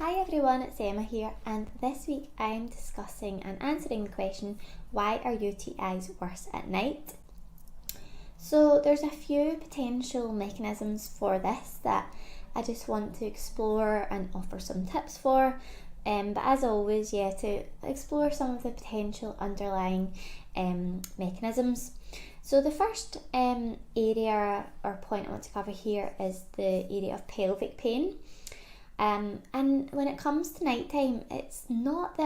Hi everyone, it's Emma here, and this week I am discussing and answering the question, why are UTIs worse at night? So there's a few potential mechanisms for this that I just want to explore and offer some tips for. But as always, to explore some of the potential underlying mechanisms. So the first area or point I want to cover here is the area of pelvic pain. And when it comes to nighttime, it's not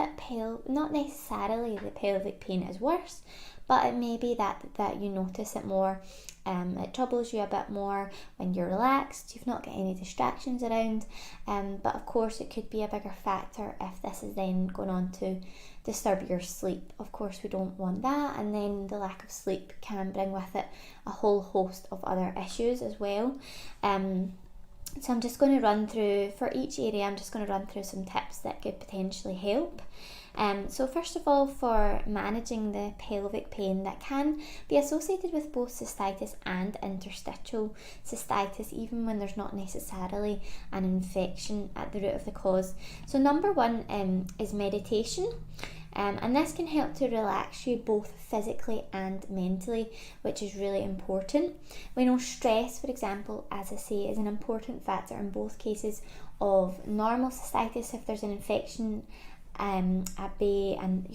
necessarily that pelvic pain is worse, but it may be that you notice it more. It troubles you a bit more when you're relaxed, you've not got any distractions around, but of course it could be a bigger factor if this is then going on to disturb your sleep. Of course we don't want that, and then the lack of sleep can bring with it a whole host of other issues as well. So I'm just going to run through, for each area, I'm just going to run through some tips that could potentially help. So first of all, for managing the pelvic pain that can be associated with both cystitis and interstitial cystitis, even when there's not necessarily an infection at the root of the cause. So number one is meditation. And this can help to relax you both physically and mentally, which is really important. We know stress, for example, as I say, is an important factor in both cases of normal cystitis. If there's an infection at bay, and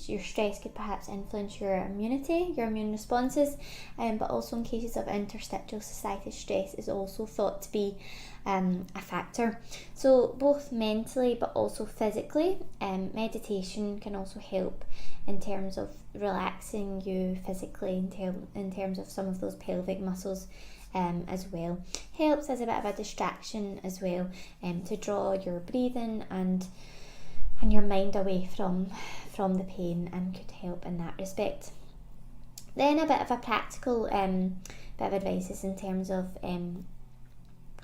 your stress could perhaps influence your immunity, your immune responses, but also in cases of interstitial cystitis, stress is also thought to be a factor. So both mentally but also physically, meditation can also help in terms of relaxing you physically, in terms of some of those pelvic muscles as well. Helps as a bit of a distraction as well, to draw your breathing and your mind away from the pain, and could help in that respect. Then a bit of a practical bit of advice is in terms of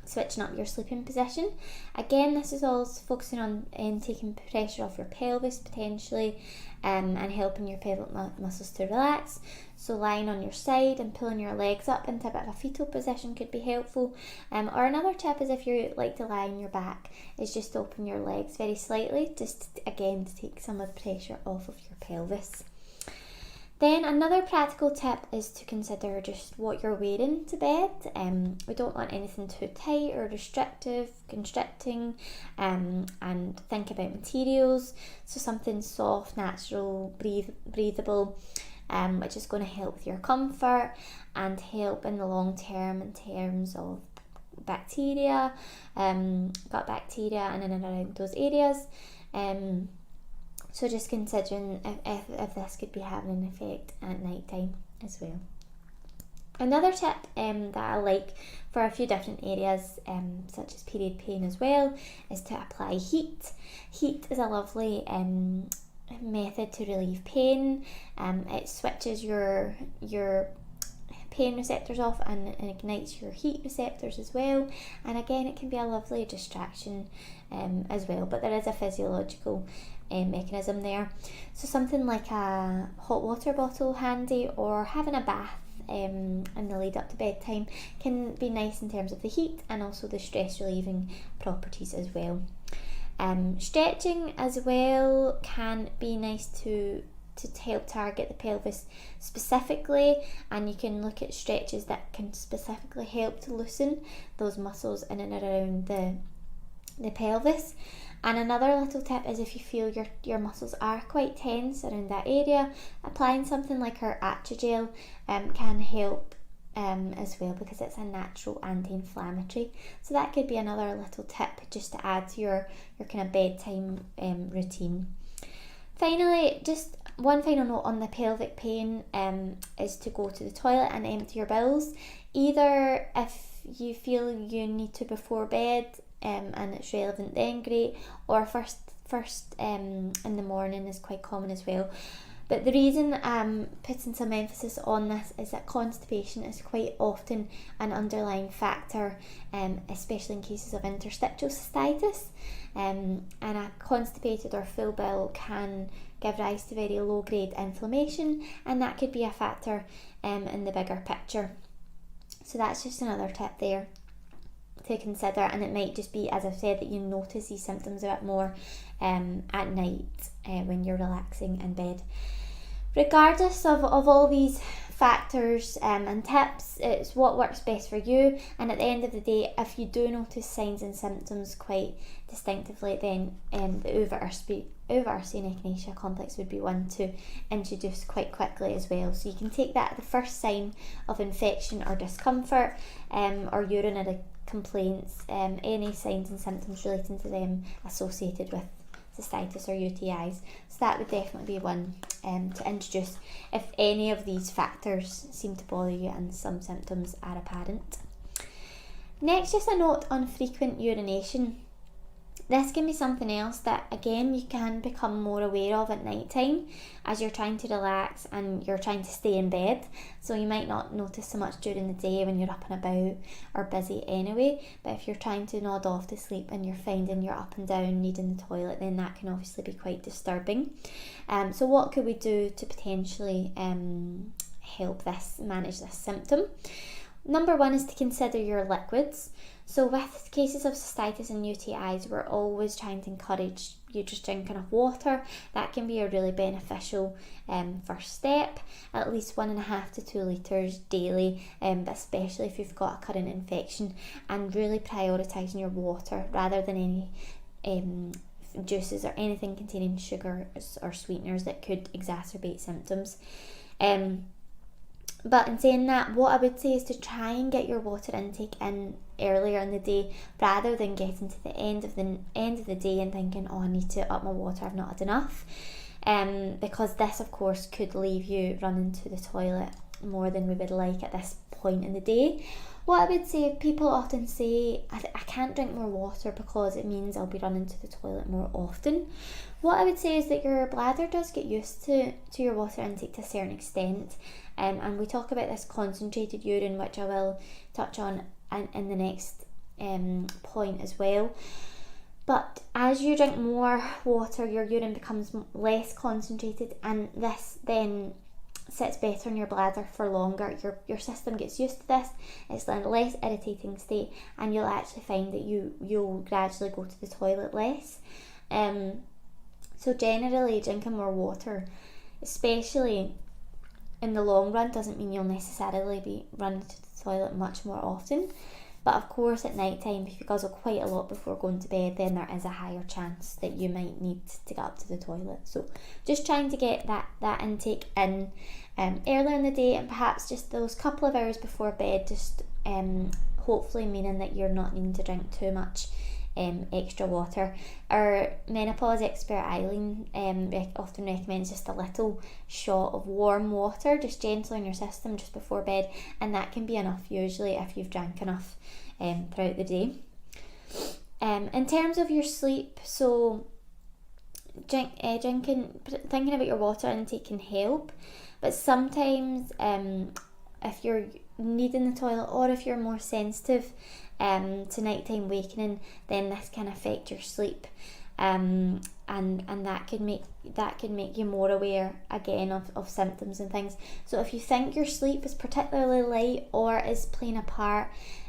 switching up your sleeping position. Again, this is all focusing on taking pressure off your pelvis potentially, and helping your pelvic muscles to relax. So lying on your side and pulling your legs up into a bit of a fetal position could be helpful. Or another tip is, if you like to lie on your back, is just open your legs very slightly, just again to take some of the pressure off of your pelvis. Then another practical tip is to consider just what you're wearing to bed. We don't want anything too tight or restrictive, constricting, and think about materials. So something soft, natural, breathable, which is going to help with your comfort and help in the long term in terms of bacteria, gut bacteria, and in and around those areas. So just considering if this could be having an effect at night time as well. Another tip that I like for a few different areas, such as period pain as well, is to apply heat. Heat is a lovely method to relieve pain. It switches your pain receptors off and ignites your heat receptors as well, and again it can be a lovely distraction as well, but there is a physiological mechanism there. So something like a hot water bottle handy, or having a bath in the lead up to bedtime can be nice in terms of the heat and also the stress relieving properties as well. Stretching as well can be nice to help target the pelvis specifically, and you can look at stretches that can specifically help to loosen those muscles in and around the pelvis. And another little tip is, if you feel your muscles are quite tense around that area, applying something like our Atrogel can help as well, because it's a natural anti-inflammatory. So that could be another little tip just to add to your kind of bedtime routine. Finally, just one final note on the pelvic pain is to go to the toilet and empty your bowels, either if you feel you need to before bed and it's relevant then, great, or first in the morning is quite common as well. But the reason I'm putting some emphasis on this is that constipation is quite often an underlying factor, especially in cases of interstitial cystitis. And a constipated or full bowel can give rise to very low grade inflammation, and that could be a factor in the bigger picture. So that's just another tip there. to consider, and it might just be, as I've said, that you notice these symptoms a bit more at night when you're relaxing in bed. Regardless of all these factors and tips, it's what works best for you, and at the end of the day, if you do notice signs and symptoms quite distinctively, then the uva-ursi and echinacea complex would be one to introduce quite quickly as well. So you can take that the first sign of infection or discomfort or urinary complaints, any signs and symptoms relating to them associated with cystitis or UTIs. So that would definitely be one to introduce if any of these factors seem to bother you and some symptoms are apparent. Next, just a note on frequent urination. This can be something else that, again, you can become more aware of at night time as you're trying to relax and you're trying to stay in bed. So you might not notice so much during the day when you're up and about or busy anyway, but if you're trying to nod off to sleep and you're finding you're up and down needing the toilet, then that can obviously be quite disturbing. So what could we do to potentially help manage this symptom? Number one is to consider your liquids. So with cases of cystitis and UTIs, we're always trying to encourage you just drink enough water. That can be a really beneficial first step, at least 1.5 to 2 litres daily, but especially if you've got a current infection, and really prioritising your water rather than any juices or anything containing sugars or sweeteners that could exacerbate symptoms. But in saying that, what I would say is to try and get your water intake in earlier in the day rather than getting to the end of the day and thinking, oh, I need to up my water, I've not had enough. Because this, of course, could leave you running to the toilet more than we would like at this point in the day. What I would say, people often say, I can't drink more water because it means I'll be running to the toilet more often. What I would say is that your bladder does get used to your water intake to a certain extent, and we talk about this concentrated urine, which I will touch on in the next point as well. But as you drink more water, your urine becomes less concentrated, and this then sits better in your bladder for longer. Your system gets used to this. It's in a less irritating state, and you'll actually find that you'll gradually go to the toilet less. So generally, drinking more water, especially in the long run, doesn't mean you'll necessarily be running to the toilet much more often. But of course, at night time, if you guzzle quite a lot before going to bed, then there is a higher chance that you might need to get up to the toilet. So just trying to get that intake in earlier in the day, and perhaps just those couple of hours before bed, just hopefully meaning that you're not needing to drink too much extra water. Our menopause expert Eileen often recommends just a little shot of warm water, just gentle in your system just before bed, and that can be enough usually if you've drank enough throughout the day. In terms of your sleep, so thinking about your water intake can help, but sometimes if you're needing the toilet, or if you're more sensitive to nighttime wakening, then this can affect your sleep, and that could make you more aware again of symptoms and things. So if you think your sleep is particularly light or is playing a part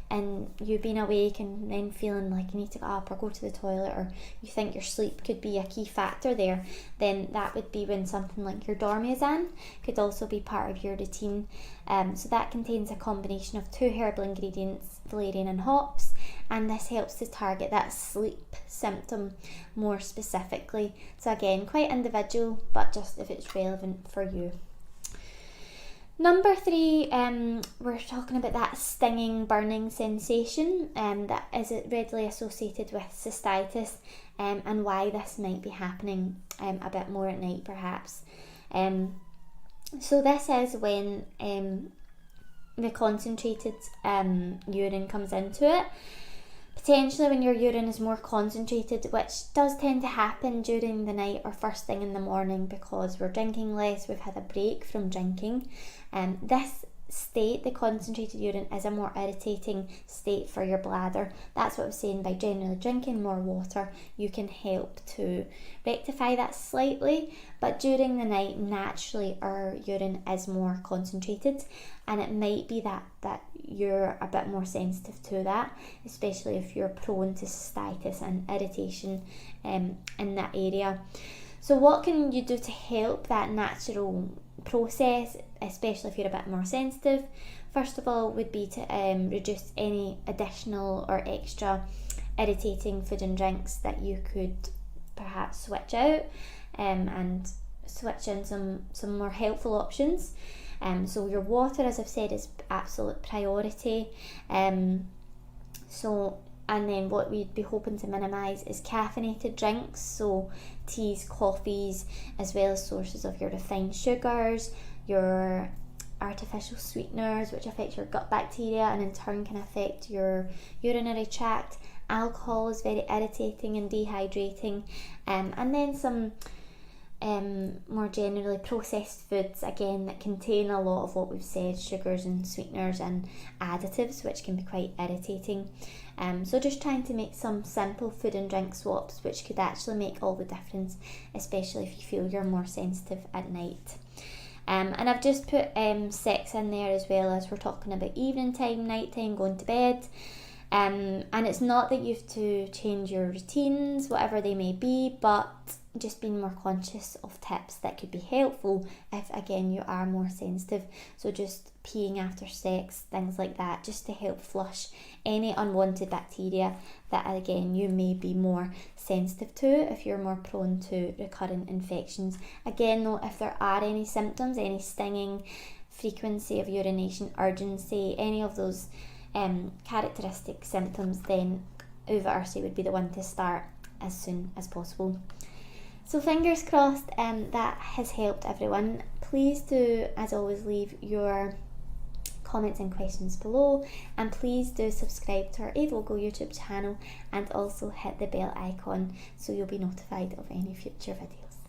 in you being awake and then feeling like you need to get up or go to the toilet, or you think your sleep could be a key factor there, then that would be when something like your dormazan could also be part of your routine. So that contains a combination of 2 herbal ingredients, valerian and hops, and this helps to target that sleep symptom more specifically. So again, quite individual, but just if it's relevant for you. Number 3, we're talking about that stinging, burning sensation that is readily associated with cystitis, and why this might be happening a bit more at night perhaps. So this is when the concentrated urine comes into it. Potentially when your urine is more concentrated, which does tend to happen during the night or first thing in the morning because we're drinking less, we've had a break from drinking. This state, the concentrated urine, is a more irritating state for your bladder. That's what I was saying. By generally drinking more water, you can help to rectify that slightly. But during the night, naturally our urine is more concentrated, and it might be that you're a bit more sensitive to that, especially if you're prone to cystitis and irritation in that area. So what can you do to help that natural process, especially if you're a bit more sensitive? First of all would be to reduce any additional or extra irritating food and drinks that you could perhaps switch out, and switch in some more helpful options. So your water, as I've said, is absolute priority. And then what we'd be hoping to minimise is caffeinated drinks, so teas, coffees, as well as sources of your refined sugars, your artificial sweeteners, which affect your gut bacteria and in turn can affect your urinary tract. Alcohol is very irritating and dehydrating, and then some more generally processed foods, again, that contain a lot of what we've said, sugars and sweeteners and additives, which can be quite irritating. So just trying to make some simple food and drink swaps, which could actually make all the difference, especially if you feel you're more sensitive at night. And I've just put sex in there as well, as we're talking about evening time, night time, going to bed. And it's not that you have to change your routines, whatever they may be, but just being more conscious of tips that could be helpful if, again, you are more sensitive. So just peeing after sex, things like that, just to help flush any unwanted bacteria that, again, you may be more sensitive to if you're more prone to recurrent infections. Again, though, if there are any symptoms, any stinging, frequency of urination, urgency, any of those characteristic symptoms, then Uva Ursi would be the one to start as soon as possible. So fingers crossed that has helped everyone. Please do, as always, leave your comments and questions below, and please do subscribe to our Avogo YouTube channel and also hit the bell icon so you'll be notified of any future videos.